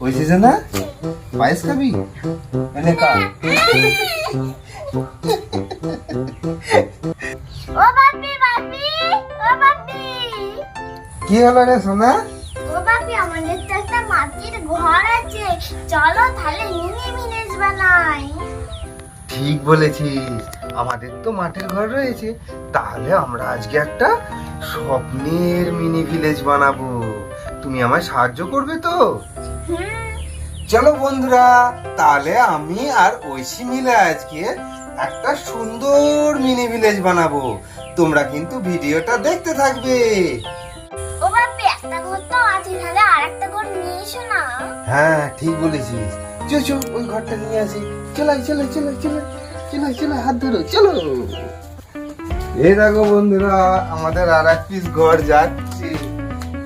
বুঝছিস না? পায়েস খাবি? এনে খা। ও বাপি বাপি, ও বাপি। কি হলো রে সোনা? ও বাপি, আমাদের তো একটা মাটির ঘর আছে, চলো তাহলে মিনি ভিলেজ বানাই। ঠিক বলেছিস, আমাদের তো মাটির ঘর রয়েছে, তাহলে আমরা আজকে একটা স্বপ্নের মিনি ভিলেজ বানাবো। তুমি আমায় সাহায্য করবে তো? চলো বন্ধুরা, তাহলে আমি আর ঐশী মিলে আজকে একটা সুন্দর মিনি ভিলেজ বানাবো। তোমরা কিন্তু ভিডিওটা দেখতে থাকবে। ও বাপি, একটা ঘর তো আছে, তাহলে আরেকটা ঘর নিয়ে এসো না। হ্যাঁ ঠিক বলেছিস, চল চল ওই ঘরটা নিয়ে আসি। চলো চলো চলো চলো চলো চলো, হাত ধরো, চলো। এই দেখো বন্ধুরা, আমাদের আর এক পিস ঘর যাচ্ছে।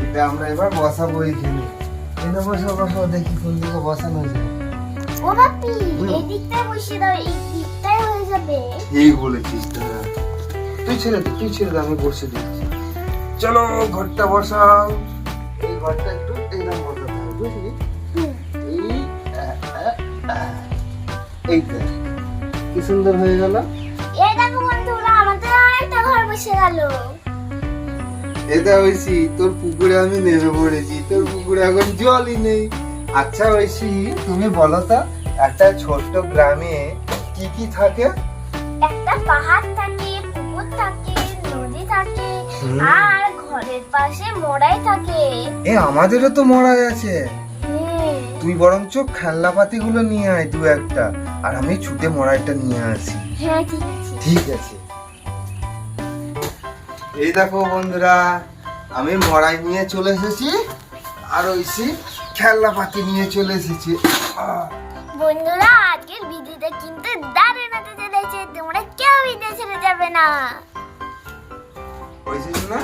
এটা আমরা এবার বসাবো এইখানে। এটা বসো বসো, দেখি কোন দিকে বসানো যায়। ও বাপি, এই দিকটায় বসিয়ে দাও, এই দিকটায় হয়ে যাবে। এই বলেছিস, দাঁড়া। তুই ছেড়ে দে, তুই ছেড়ে দে, আমি বসে দিচ্ছি। চলো ঘরটা বসাও। এই ঘরটা একটু এইরকম বসাতে হবে, বুঝলি? এই দেখ, কি সুন্দর হয়ে গেল। এই দেখো বন্ধুরা, আমাদের আরেকটা ঘর বসে গেল। এটা ঐশী, তোর পুকুরে আমি নেমে পড়েছি। তোর পুকুরে এখন জলই নেই। আচ্ছা ঐশী, তুমি বলো তো, একটা ছোট্ট গ্রামে কি কি থাকে? একটা পাহাড় থাকে, পুকুর থাকে, নদী থাকে, আর ঘরের পাশে মড়াই থাকে। এ আমাদেরও তো মরাই আছে। হুম। তুই বরঞ্চ খেলনাপাতি গুলো নিয়ে আয় দু একটা, আর আমি ছুটে মরাইটা নিয়ে আসি। হ্যাঁ ঠিক আছে। ঠিক আছে। এই দেখো বন্ধুরা, আমি মরাই নিয়ে চলে এসেছি, আর ঐশী খেলনাপাতি নিয়ে চলে এসেছি। বন্ধুরা, আজকের ভিডিওটা কিন্তু দারুণ হতে চলেছে, তোমরা কেউ ভিডিও ছেড়ে যাবে না। ঐশী না,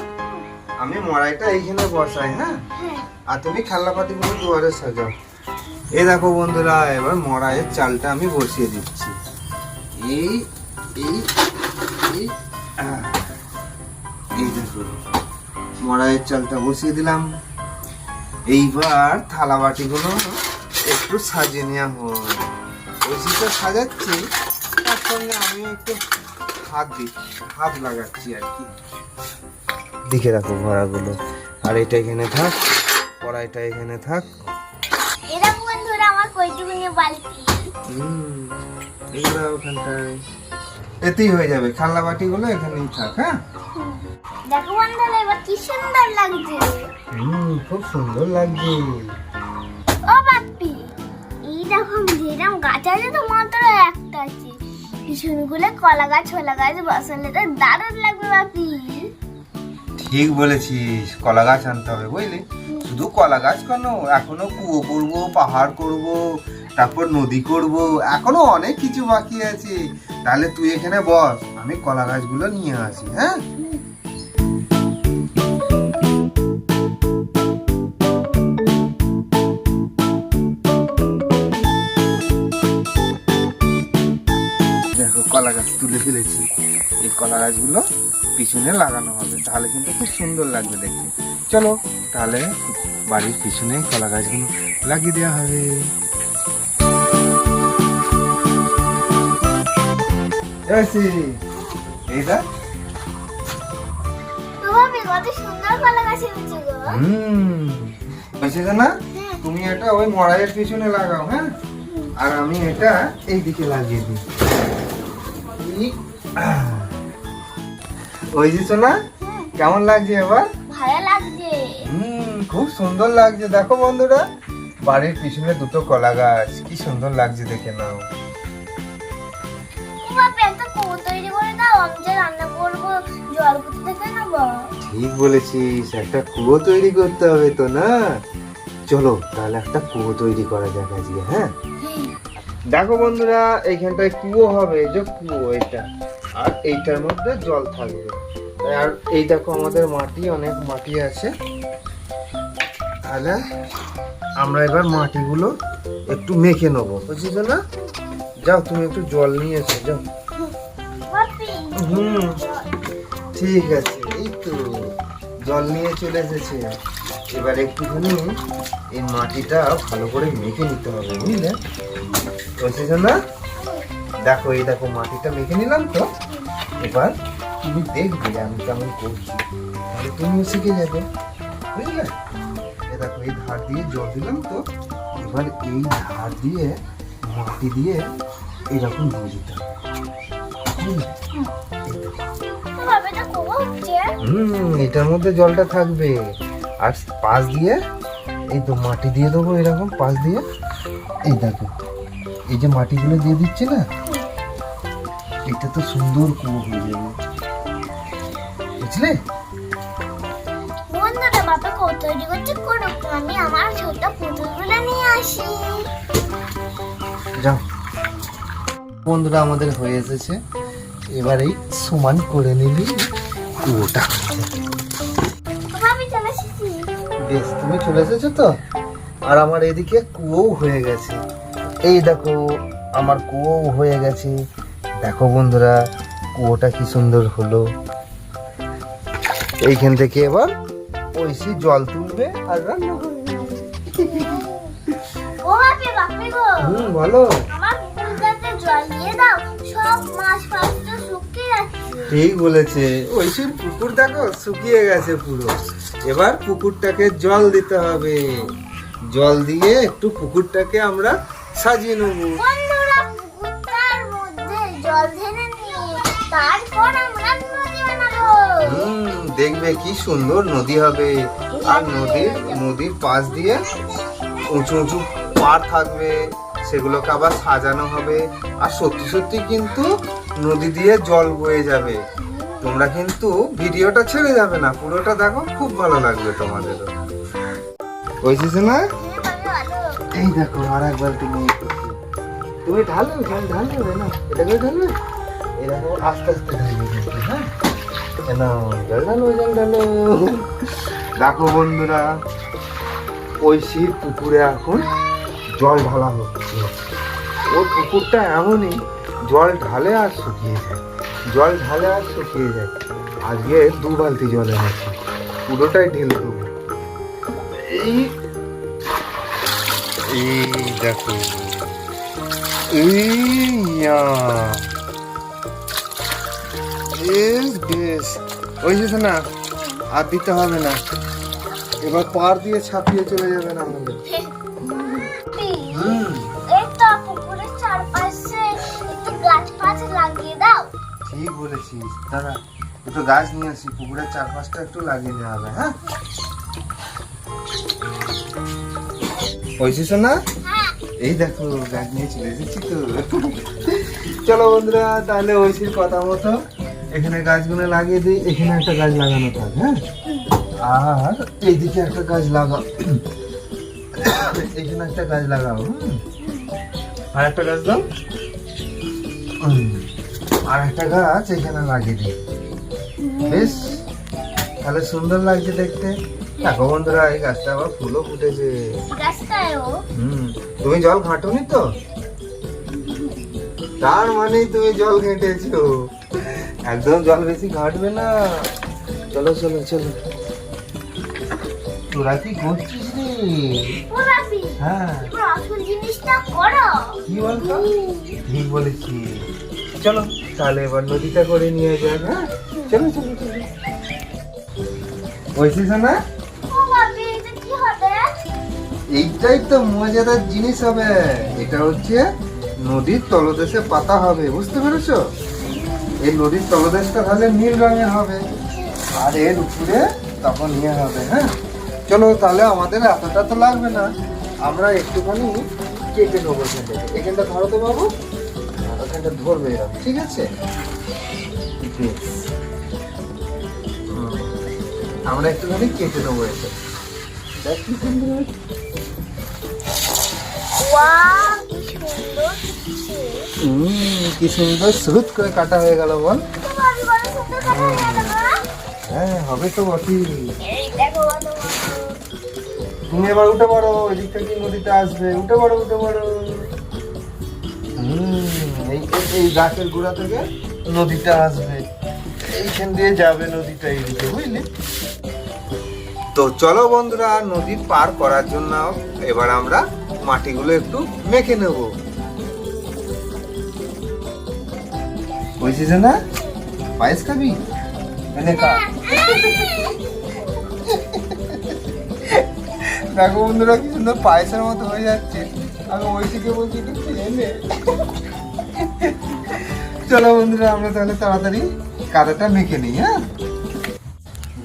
আমি মরাইটা এইখানে বসাই, হ্যাঁ, হ্যাঁ। আর তুমি খেলনাপাতি গুলো দুয়ারে সাজাও। এই দেখো বন্ধুরা, এবার মরাইয়ের চালটা আমি বসিয়ে দিচ্ছি। এই এই এই এই দেখো, মরাইয়ের চালটা বসিয়ে দিলাম। এইবার থালা বাটিগুলো একটু সাজিয়ে নেওয়া হয়। ঐশীটা সাজাচ্ছি, তার সঙ্গে আমিও একটু হাত লাগাচ্ছি আর কি। দিকে রাখো ভরাগুলো, আর এটা এখানে থাক, কড়াইটা এখানে থাক। এই দেখো বন্ধুরা, আমার কইটুকুনি বালতি। এগুলো ওখানটায় এতেই হয়ে যাবে। খেলনা বাটিগুলো এখানেই থাক। হ্যাঁ, দেখো বন্ধুরা, এবার কি সুন্দর লাগছে। খুব সুন্দর লাগছে। ও বাপ্পি, এই দেখো যেরকম গাছ আছে তো মাত্র একটা আছে, পিছনগুলো কলা গাছ ছোলা গাছ বসালে তো দারুণ লাগবে বাপ্পি। ঠিক বলেছিস, কলা গাছ আনতে হবে বুঝলি। শুধু কলা গাছ কেন, এখনো কুয়ো করবো, পাহাড় করব, তারপর নদী করব, এখনো অনেক কিছু বাকি আছে। তাহলে তুই এখানে বস, আমি কলা গাছগুলো নিয়ে আসি। হ্যাঁ, দেখো কলা গাছ তুলে ফেলেছি। এই কলা গাছগুলো পিছনে লাগানো হবে, তাহলে কিন্তু খুব সুন্দর লাগবে দেখতে। চলো তাহলে বাড়ির পিছনে কলা গাছগুলো লাগিয়ে দেওয়া হবে। এইটা ও বাপ্পি, কত সুন্দর কলা গাছ হয়েছে গো। হয়েছে না? তুমি এটা ওই মড়াইয়ের পিছনে লাগাও, হ্যাঁ, আর আমি এটা এই দিকে লাগিয়ে দিই। ওই যে না, কেমন লাগছে এবার? ভালো লাগছে। খুব সুন্দর লাগছে। দেখো বন্ধুরা, বাড়ির পিছনে দুটো কলা গাছ, কি সুন্দর লাগছে, দেখে নাও। ও বাপ্পি, একটা কুয়ো তৈরি করে দাও, আমি যে রান্না করবো জল কোথা থেকে নেবো? ঠিক বলেছিস, একটা কুয়ো তৈরি করতে হবে তো না। চলো তাহলে একটা কুয়ো তৈরি করা যাক আজকে। হ্যাঁ, দেখো বন্ধুরা, এইখানটায় কুয়ো হবে, যে কুয়ো এটা, আর এইটার মধ্যে জল থাকবে। আর এই দেখো আমাদের মাটি, অনেক মাটি আছে। তাহলে আমরা এবার মাটিগুলো একটু মেখে নেবো, বুঝছিস না? যাও তুমি একটু জল নিয়ে এসো, যাও। বাপ্পি, ঠিক আছে, এই তো জল নিয়ে চলে এসেছে। এবার একটুখানি এই মাটিটা ভালো করে মেখে নিতে হবে, বুঝলে? বুঝেছ না? দেখো, এই দেখো মাটিটা মেখে নিলাম তো। এবার তুমি দেখবে আমি কেমন করছি, তাহলে তুমিও শিখে যাবে, বুঝলে? এই দেখো, এই ধার দিয়ে জল দিলাম তো। এবার এই ধার দিয়ে মাটি দিয়ে এরকম দিয়ে দিতে হবে, বুঝলে? এটার মধ্যে জলটা থাকবে, আর পাশ দিয়ে এই তো মাটি দিয়ে দেবো এরকম পাশ দিয়ে। এই দেখো, এই যে মাটিগুলো দিয়ে দিচ্ছে না, এটা তো সুন্দর কুয়ো হয়ে যাবে, বুঝলে? বন্ধুরা, বাবা কত তৈরি করছে করুক, আমি আমার ছোট পুতুলগুলো নিয়ে আসি। যাও বন্ধুরা, আমাদের হয়ে এসেছে। এবার এই সমান করে নিবি কুয়োটা। আমি চলে এসেছি। বেশ, তুমি চলে এসেছো তো। আর আমার এদিকে কুয়ো হয়ে গেছে। এই দেখো, আমার কুয়ো হয়ে গেছে। দেখো বন্ধুরা, কুয়োটা কি সুন্দর হলো। এইখান থেকে এবার ঐশী জল তুলবে আর রান্না করবে। ও বাপি, বাপি গো, বলো। আমার পুকুরটাতে জল দিয়ে দাও, সব মাছ ফাছ তো শুকিয়ে যাচ্ছে। ঠিক বলেছে, ঐশীর পুকুর দেখো শুকিয়ে গেছে পুরো। এবার পুকুরটাকে জল দিতে হবে। জল দিয়ে একটু পুকুরটাকে আমরা সাজিয়ে নেবো। বন্ধুরা, পুকুরটার মধ্যে জল ঢেলে নিয়ে তারপর আমরা নদী বানাবো। দেখবে কি সুন্দর নদী হবে। আর নদীর পাশ দিয়ে উঁচু উঁচু পাড় থাকবে, সেগুলোকে আবার সাজানো হবে। আর সত্যি সত্যি কিন্তু নদী দিয়ে জল বয়ে যাবে। তোমরা কিন্তু ভিডিওটা ছেড়ে যাবে না, পুরোটা দেখো, খুব ভালো লাগবে তোমাদেরও। বুঝছিস না? এই দেখো, আর একবার তুমি ঢালো, জল ঢালবে না, এটাকে ঢালবে। এই দেখো, আস্তে আস্তে ঢালবে, হ্যাঁ? জল ঢালো। দেখো বন্ধুরা, ঐশীর পুকুরে এখন জল ঢালা হচ্ছে। ওর পুকুরটা এমনই, জল ঢালে আর শুকিয়ে যায়, জল ঢালে আর শুকিয়ে যায়। আজকে 2 বালতি জল এনেছি, পুরোটাই ঢেলে দেবো। এই দেখো, বেশ ওইসেছ না, আর দিতে হবে না। এবার পাড় দিয়ে ছাপিয়ে চলে যাবে না আমাদের। এটা পুকুরের চারপাশে একটু গাছ ফাছ লাগিয়ে দাও। ঠিক বলেছিস, দাদা একটু গাছ নিয়ে আসি, পুকুরের চারপাশটা একটু লাগিয়ে নেওয়া হবে। হ্যাঁ, ওইসেছ না? এই দেখো, গাছ নিয়ে চলে এসেছি তো। চলো বন্ধুরা, তাহলে ঐশীর কথা মতো এখানে গাছগুলো লাগিয়ে দিই। এখানে একটা গাছ লাগানো থাক, হ্যাঁ? আর এইদিকে একটা গাছ লাগাও, এখানে একটা গাছ লাগাও। আর একটা গাছ দাও, আর একটা গাছ এখানে লাগিয়ে দিই। বেশ, তাহলে সুন্দর লাগছে দেখতে। দেখো বন্ধুরা, এই গাছটা আবার ফুলও ফুটেছে। তুমি জল ঘাঁটোনি তো, তার মানে তুমি জল ঘেঁটেছো। একদম জল বেশি ঘাঁটবে না। চলো চলো চলো, তোরা কি করছিস রে? হ্যাঁ, জিনিসটা করো। কি বলতো? ঠিক বলেছি। চলো তাহলে এবার নদীটা করে নিয়ে যাক। হ্যাঁ, চলো চলো চলো। বুঝছিস না? এইটাই তো মজাদার জিনিস হবে। এটা হচ্ছে নদীর তলদেশে পাতা হবে, বুঝতে পেরেছো? এই নদীর তলদেশটা তাহলে নীল রঙের হবে, আর এর উপরে তখন ইয়ে হবে। হ্যাঁ, চলো তাহলে, আমাদের এতটা তো লাগবে না, আমরা একটুখানি কেটে নেবো। এখানটা ধরো তো বাবু, ওখানটা ধরবে এরকম, ঠিক আছে? আমরা একটুখানি কেটে নেবো এটা। দেখ কি সুন্দর, কি সুন্দর সুত করে কাটা হয়ে গেল, বল? হ্যাঁ, হবে তো বটি। তুমি এবার উঠে পড়ো, এদিক থেকে নদীতে আসবে। উঠে পড়ো, উঠে পড়ো। এই গাছের গোড়া থেকে নদীটা আসবে, এইখান দিয়ে যাবে নদীটা এইদিকে, বুঝলি? তো চলো বন্ধুরা, নদী পার করার জন্য এবার আমরা মাটিগুলো একটু মেখে নেব। বুঝছিস না? পায়েস খাবি? এনে খা। দেখো বন্ধুরা কি সুন্দর পায়েসের মতো হয়ে যাচ্ছে। আমি ঐশীকে বলছি একটু খেয়ে নে। চলো বন্ধুরা, আমরা তাহলে তাড়াতাড়ি কাদাটা মেখে নিই। হ্যাঁ,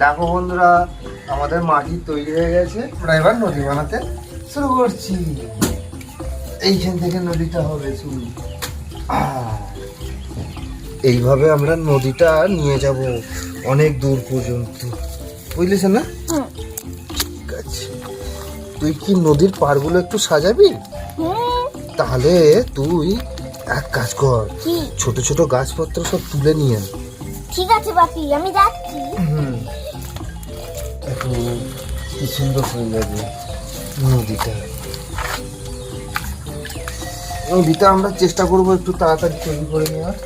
দেখো বন্ধুরা, আমাদের মাটি তৈরি হয়ে গেছে। আমরা এবার নদী বানাতে শুরু করছি। এইখান থেকে নদীটা হবে শুরু। এইভাবে আমরা নদীটা নিয়ে যাব অনেক দূর পর্যন্ত, বুঝলিস না? ঠিক আছে, তুই কি নদীর পাড়গুলো একটু সাজাবি? তাহলে তুই এক কাজ কর, ছোট ছোট গাছপত্র সব তুলে নিয়ে আয়। ঠিক আছে বাপি, আমি যাচ্ছি। একটু কি সুন্দর হয়ে যাবে নদীটা। নদীটা আমরা চেষ্টা করবো একটু তাড়াতাড়ি তৈরি করে নেওয়ার।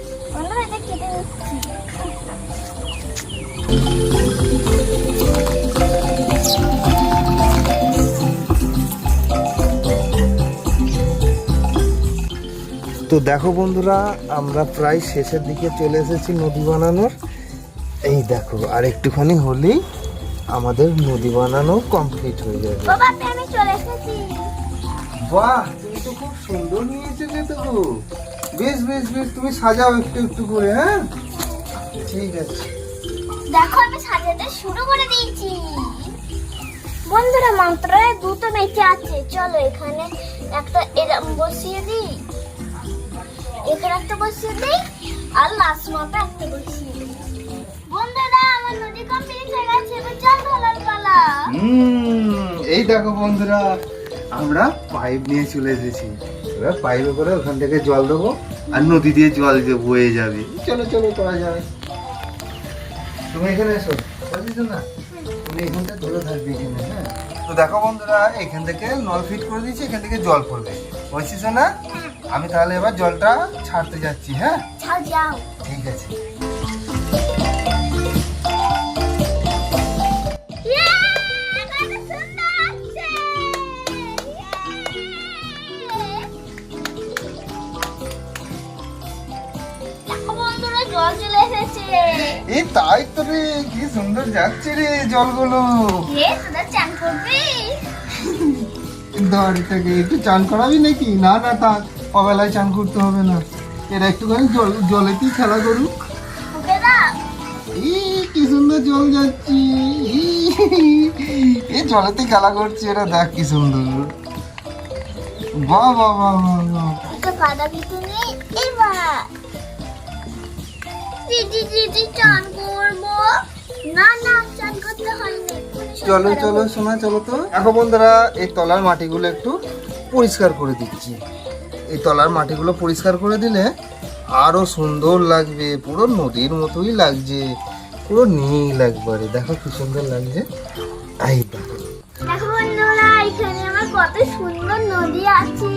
তো দেখো বন্ধুরা, আমরা প্রায় শেষের দিকে চলে এসেছি নদী বানানোর। এই দেখো, আর একটুখানি হলেই আমাদের নদী বানানো কমপ্লিট হয়ে যাবে। আমি চলে এসেছি। বাহ, তুমি তো খুব সুন্দর নিয়েছো তো। বেশ বেশ বেশ, তুমি সাজাও একটু একটু করে। হ্যাঁ, ঠিক আছে। দেখো আমি সাজাতে শুরু করে দিয়েছি। বন্ধুরা, মন্ত্রয়ে দুটো বেঁচে আছে। চলো এখানে একটা এরম বসিয়ে দিই, এখানে একটা বসিয়ে দিই, আর লাস্ট মাপে একটা বসিয়ে দিই। বন্ধুরা, আমার নদী কমপ্লিট হয়ে গেছে। এবার জল ঢালার পালা। এই দেখো বন্ধুরা, আমরা পাইপ নিয়ে চলে এসেছি। এবার পাইপে করে ওখান থেকে জল দেবো, আর নদী দিয়ে জল যে বয়ে যাবে। চলো চলো, করা যাবে। তুমি এখানে এসো, বুঝছো না? তুমি এখানটা ধরে থাকবে এখানে। হ্যাঁ, তো দেখো বন্ধুরা, এখান থেকে নল ফিট করে দিয়েছি, এখান থেকে জল পড়বে, বুঝছো না? আমি তাহলে এবার জলটা ছাড়তে যাচ্ছি। হ্যাঁ, যাও। ঠিক আছে। জল চলে এসেছে। এই তাই তো রে, কি সুন্দর যাচ্ছে রে জলগুলো। তোরা চান করবি? দাঁড়িটাকে একটু চান করাবি নাকি? না না, তা অবেলায় চান করতে হবে না, এরা একটুখানি জলেতেই খেলা করুক। কি সুন্দর জল যাচ্ছে, এই জলেতে খেলা করছে এরা। দেখ কি সুন্দর। বাহ বাহ বাহ বাহ। কাদা ভিতরে এবার দিদি চান করবো। না না, চান করতে হয় না। চলো চলো শোনা, চলো তো। দেখো বন্ধুরা, এই তলার মাটিগুলো একটু পরিষ্কার করে দিচ্ছি। এই তলার মাটিগুলো পরিষ্কার করে দিলে আরো সুন্দর লাগবে, পুরো নদীর মতোই লাগছে, পুরো নীল একবারে। দেখো কি সুন্দর লাগছে। এই দেখো বন্ধুরা, এখানে আমার কত সুন্দর নদী আছে,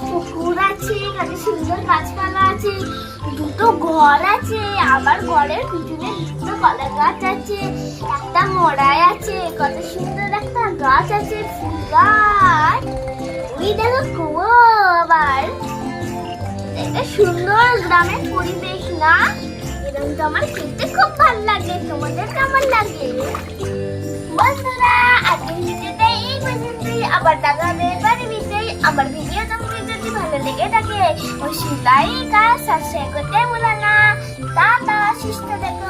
পুকুর আছে, কত সুন্দর গাছপালা আছে, দুটো ঘর আছে, আবার ঘরের পিছনে দুটো কলা গাছ আছে, একটা মোড়াই আছে, কত সুন্দর একটা গাছ আছে, ফুল গাছ। ওই দেখো কুয়ো। আবার এটা সুন্দর গ্রামের পরিবেশ না? এরকম তো আমার খেতে খুব ভালো লাগে। তোমাদের কেমন লাগে? বন্ধুরা, আজকের ভিডিওটা এই পর্যন্তই। আবার দেখা হবে এবারে ভিডিওতে। আমার ভিডিও তোমাদের যদি ভালো লেগে থাকে অবশ্যই লাইক আর সাবস্ক্রাইব করতে ভুলো না। টাটা, সুস্থ থেকো।